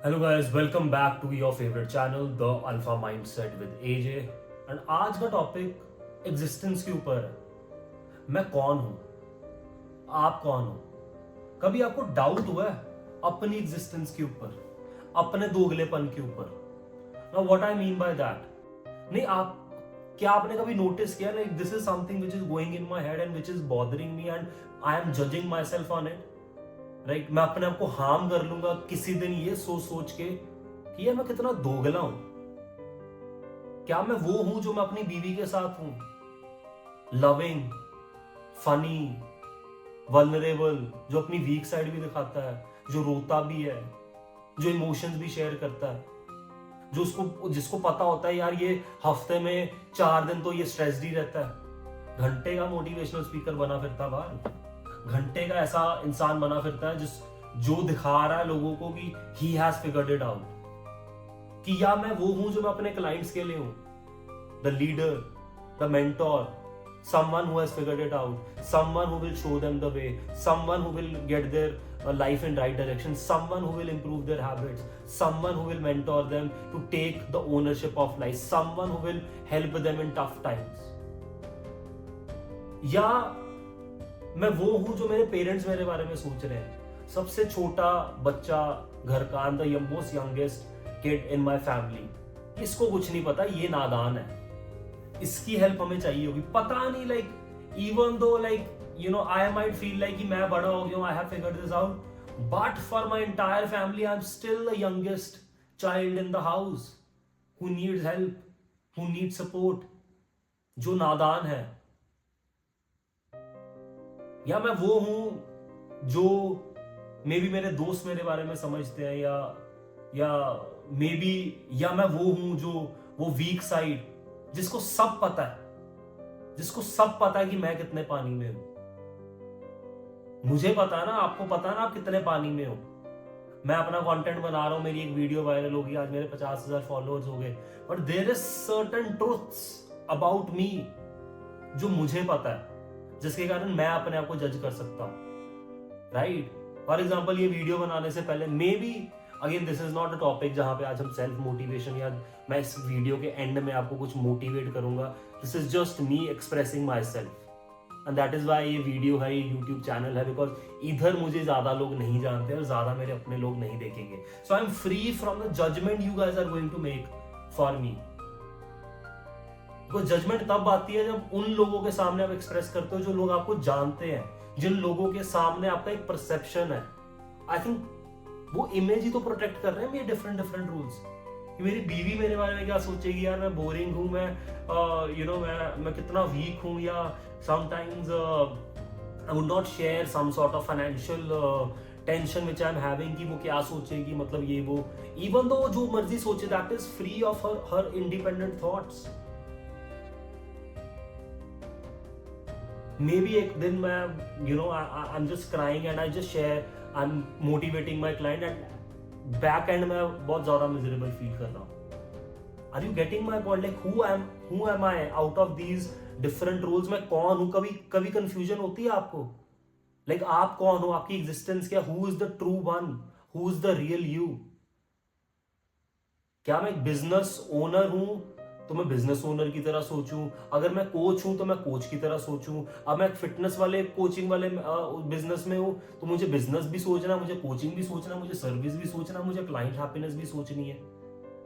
Hello guys, welcome back to your favourite channel the Alpha Mindset with AJ. And आज का topic existence के ऊपर है। मैं कौन हूं? आप कौन हो? कभी आपको डाउट हुआ है अपनी एग्जिस्टेंस के ऊपर, अपने दोगलेपन के ऊपर? Now what I mean by that, नहीं आप, क्या आपने कभी नोटिस किया like this is something which is going in my head and which is bothering me and I am judging my self on it? Right, मैं अपने आप को हार्म कर लूंगा किसी दिन ये सोच सोच के कि यार मैं कितना दोगला हूं। क्या मैं वो हूं जो मैं अपनी बीवी के साथ हूं, लविंग, फनी, वल्नरेबल, जो अपनी वीक साइड भी दिखाता है, जो रोता भी है, जो इमोशंस भी शेयर करता है, जो उसको जिसको पता होता है यार ये हफ्ते में 4 दिन तो ये स्ट्रेस्ड ही रहता है, घंटे का मोटिवेशनल स्पीकर बना फिरता बाहर, घंटे का ऐसा इंसान बना फिरता है जो दिखा रहा है लोगों को कि he has figured it out, कि या मैं वो हूं जो मैं अपने क्लाइंट्स के लिए हूं, the leader, the mentor, someone who has figured it out, someone who will show them the way, someone who will get their life in right direction, someone who will improve their habits, someone who will mentor them to take the ownership of life, someone who will help them in tough times. या मैं वो हूं जो मेरे parents मेरे बारे में सोच रहे हैं, सबसे छोटा बच्चा घर का, I am the most youngest kid in my family, इसको कुछ नहीं पता, ये नादान है, इसकी हेल्प हमें चाहिए होगी, पता नहीं like even though like I might feel like कि मैं बड़ा हो गया हूं, I have figured this out, but for my entire family I am still the youngest child in the house who needs help, who needs support, जो नादान है। या मैं वो हूं जो मे बी मेरे दोस्त मेरे बारे में समझते हैं, या मे बी, या मैं वो हूं जो वो वीक साइड जिसको सब पता है, जिसको सब पता है कि मैं कितने पानी में हूं। मुझे पता है ना, आपको पता है ना आप कितने पानी में हो। मैं अपना कंटेंट बना रहा हूं, मेरी एक वीडियो वायरल होगी, आज मेरे 50,000 फॉलोअर्स हो गए, but there is certain truths about me जो मुझे पता है, जिसके कारण मैं अपने आप को जज कर सकता हूं। राइट, फॉर एग्जाम्पल ये वीडियो बनाने से पहले may be, again this is not a topic जहां पे आज हम सेल्फ मोटिवेशन या मैं इस वीडियो के एंड में आपको कुछ मोटिवेट करूंगा, this is just me expressing myself and that is why ये वीडियो है, ये यूट्यूब चैनल है, बिकॉज इधर मुझे ज्यादा लोग नहीं जानते और ज्यादा मेरे अपने लोग नहीं देखेंगे, so I am free from the judgement you guys are going to make for me. Because judgement तब आती है जब उन लोगों के सामने आप एक्सप्रेस करते हो जो लोग आपको जानते हैं, जिन लोगों के सामने आपका एक परसेप्शन है। आई थिंक वो इमेज ही तो प्रोटेक्ट कर रहे हैं ये डिफरेंट डिफरेंट रूल्स। मेरी बीवी मेरे बारे में क्या सोचेगी, यार मैं बोरिंग हूं, मैं मैं कितना वीक हूं, या sometimes I would not share some sort of financial tension which I am having, कि वो क्या सोचेगी, मतलब ये वो, इवन दो जो मर्जी सोचे, that is free of her independent thoughts. Maybe एक दिन मैं I am just crying and I just share, I am motivating my client and back end में बहुत ज्यादा मिजरेबल फील कर रहा हूं। Are you getting my point? Like who am I out of these different roles? मैं कौन हूं? कभी कभी कंफ्यूजन होती है आपको, लाइक आप कौन हो, आपकी एग्जिस्टेंस क्या, who is the true one, who is the real you? क्या मैं एक बिजनेस ओनर हूं तो मैं बिजनेस ओनर की तरह सोचूं, अगर मैं कोच हूं तो मैं कोच की तरह सोचूं, अब मैं फिटनेस वाले कोचिंग वाले बिजनेस में हूं तो मुझे बिजनेस भी सोचना, मुझे कोचिंग भी सोचना, मुझे सर्विस भी सोचना, मुझे क्लाइंट हैप्पीनेस भी सोचनी है।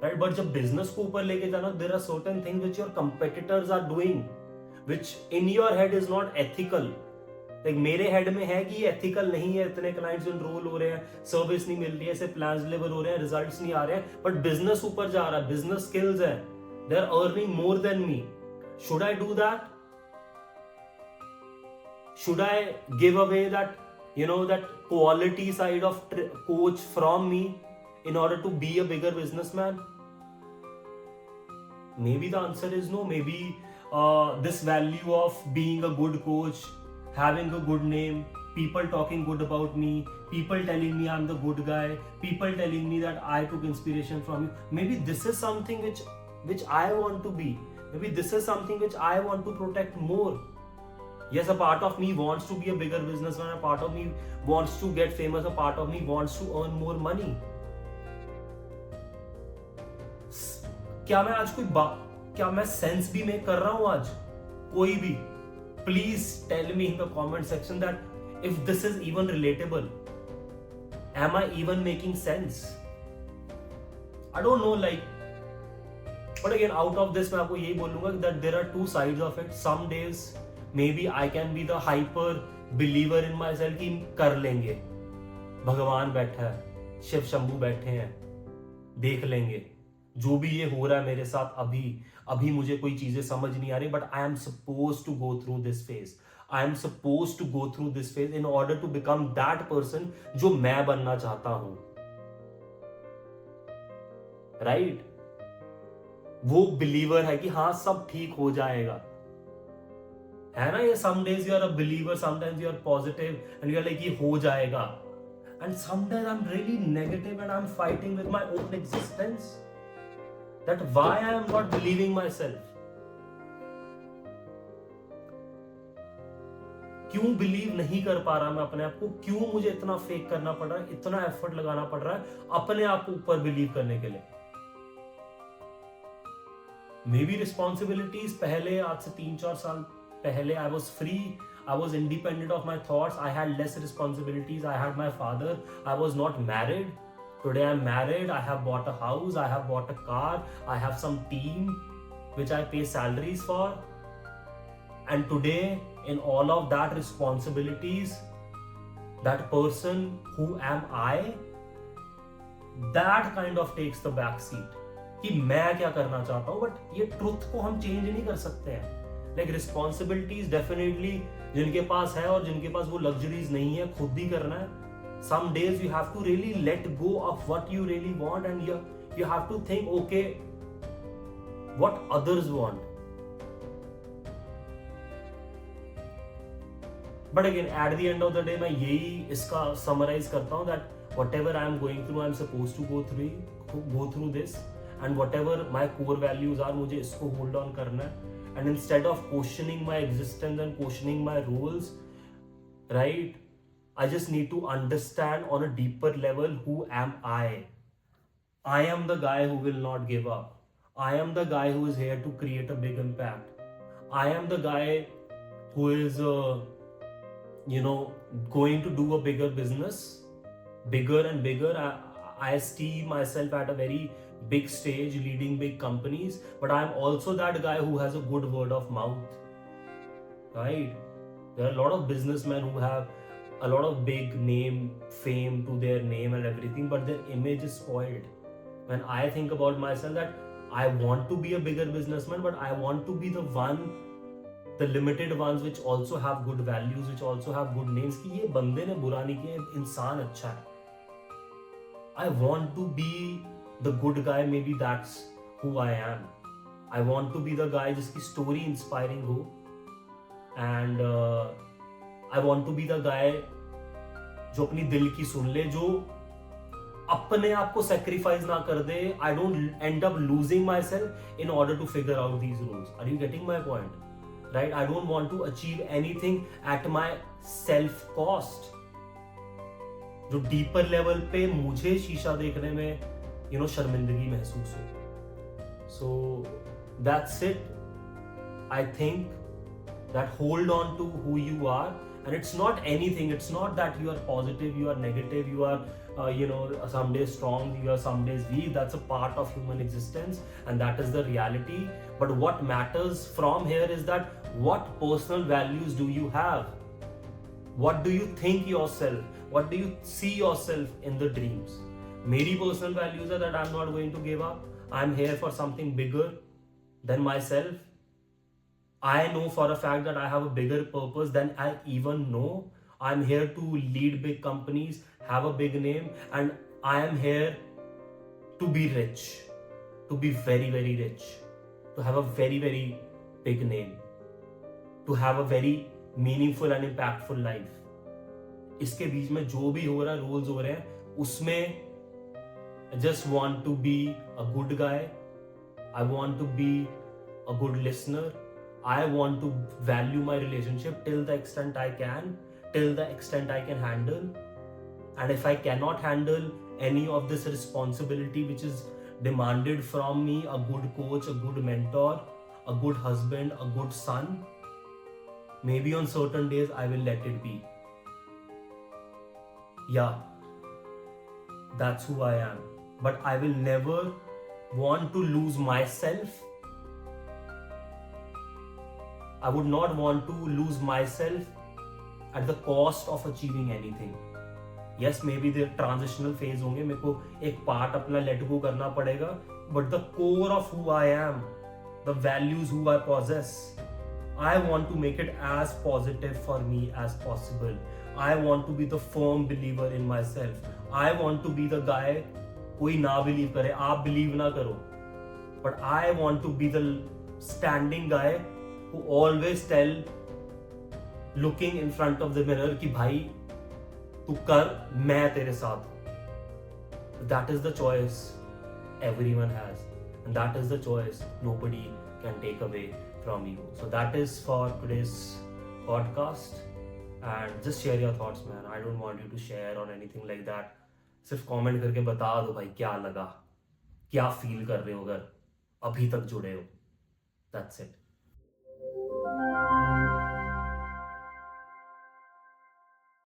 राइट, बट जब बिजनेस को ऊपर लेके जाना, there are certain things which your competitors are doing which in your head is not ethical. Like मेरे हेड में है कि ये एथिकल नहीं है, इतने क्लाइंट्स एनरोल हो रहे हैं, सर्विस नहीं मिल रही है, ऐसे प्लान्स डिलीवर हो रहे हैं, रिजल्ट्स नहीं आ रहे हैं, बट बिजनेस ऊपर जा रहा है, बिजनेस स्किल्स है, they are earning more than me. Should I do that? Should I give away that that quality side of coach from me in order to be a bigger businessman? Maybe the answer is no. Maybe this value of being a good coach, having a good name, people talking good about me, people telling me I'm the good guy, people telling me that I took inspiration from you, maybe this is something which I want to be. Maybe this is something which I want to protect more. Yes, a part of me wants to be a bigger businessman, a part of me wants to get famous, a part of me wants to earn more money. क्या मैं आज क्या मैं sense भी make कर रहा हूं आज? कोई भी? Please tell me in the comment section that if this is even relatable. Am I even making sense? I don't know, like, but again, out of this, मैं आपको यही बोलूंगा that there are two sides of it. Some days, maybe I can be the hyper believer in myself कि कर लेंगे, भगवान बैठा है, शिव शंभू बैठे हैं, देख लेंगे, जो भी ये हो रहा है मेरे साथ अभी मुझे कोई चीजें समझ नहीं आ रही, but I am supposed to go through this phase. I am supposed to go through this phase in order to become that person जो मैं बनना चाहता हूं. Right? वो बिलीवर है कि हाँ सब ठीक हो जाएगा, है ना? ये some days you are a believer, sometimes you are positive and you are like ये हो जाएगा, and sometimes I'm really negative and I'm fighting with my own existence that why I am not believing myself. क्यों believe नहीं कर पा रहा मैं अपने आप को? क्यों मुझे इतना फेक करना पड़ रहा है, इतना एफर्ट लगाना पड़ रहा है अपने आप को ऊपर बिलीव करने के लिए? मे बी रिस्पॉन्सिबिलिटीज पहले, आज से 3-4 साल पहले, I was free, I was independent of my thoughts, I had less responsibilities, I had my father, I was not married. Today I'm married, I have bought a house, I have bought a car, I have some team which I pay salaries for. And today, in all of that responsibilities, that person who am I, that kind of takes the back seat. कि मैं क्या करना चाहता हूँ, but ये truth को हम change नहीं कर सकते हैं. लाइक रिस्पॉन्सिबिलिटीज डेफिनेटली जिनके पास है और जिनके पास वो लग्जरीज नहीं है, खुद ही करना है. Some days you have to really let go of what you really want and you have to think, okay, what others want. But again, at the end of the day, मैं यही इसका summarize करता हूँ that whatever I am going through, I am supposed to go through this, and whatever my core values are, मुझे इसको hold on करना है. And instead of questioning my existence and questioning my roles, right, I just need to understand on a deeper level, who am I? I am the guy who will not give up. I am the guy who is here to create a big impact. I am the guy who is going to do a bigger business, bigger and bigger. I see myself at a very big stage, leading big companies, but I'm also that guy who has a good word of mouth, right? There are a lot of businessmen who have a lot of big name, fame to their name and everything, but their image is spoiled. When I think about myself, that I want to be a bigger businessman, but I want to be the limited ones which also have good values, which also have good names, कि ये बंदे ने बुरा नहीं किया, इंसान अच्छा है. I want to be the good guy, maybe that's who I am. I want to be the guy जिसकी story inspiring हो, and I want to be the guy जो अपनी दिल की सुन ले, जो अपने आप को sacrifice ना कर दे. I don't end up losing myself in order to figure out these rules. Are you getting my point? Right? I don't want to achieve anything at my self cost. जो deeper level पे मुझे शीशा देखने में शर्मिंदगी महसूस हो. So that's it. I think that hold on to who you are, and it's not anything. It's not that you are positive, you are negative, you are some days strong, you are some days weak. That's a part of human existence, and that is the reality. But what matters from here is that what personal values do you have? What do you think yourself? What do you see yourself in the dreams? मेरी personal values are that I'm not going to give up. I'm here for something bigger than myself. I know for a fact that I have a bigger purpose than I even know. I'm here to lead big companies, have a big name, and I am here to be rich, to be very, very rich, to have a very, very big name, to have a very meaningful and impactful life. इसके बीच में जो भी हो रहा है, rules हो रहे हैं, उसमें I just want to be a good guy. I want to be a good listener. I want to value my relationship till the extent I can, till the extent I can handle. And if I cannot handle any of this responsibility which is demanded from me a good coach, a good mentor, a good husband, a good son, maybe on certain days I will let it be. Yeah, that's who I am. But I will never want to lose myself. I would not want to lose myself at the cost of achieving anything. Yes, maybe the transitional phase होंगे, मेरे को एक part अपना let go करना पड़ेगा, but the core of who I am, the values who I possess, I want to make it as positive for me as possible. I want to be the firm believer in myself. I want to be the guy, कोई ना believe करे, आप believe ना करो, but I want to be the standing guy who always tell, looking in front of the mirror कि भाई तू कर, मैं तेरे साथ हूं. That is the choice everyone has, and that is the choice nobody can take away from you. So that is for today's podcast, and just share your thoughts, man. I don't want you to share on anything like that. सिर्फ comment करके बता दो भाई क्या लगा, क्या feel कर रहे हो, अगर अभी तक जुड़े हो. That's it.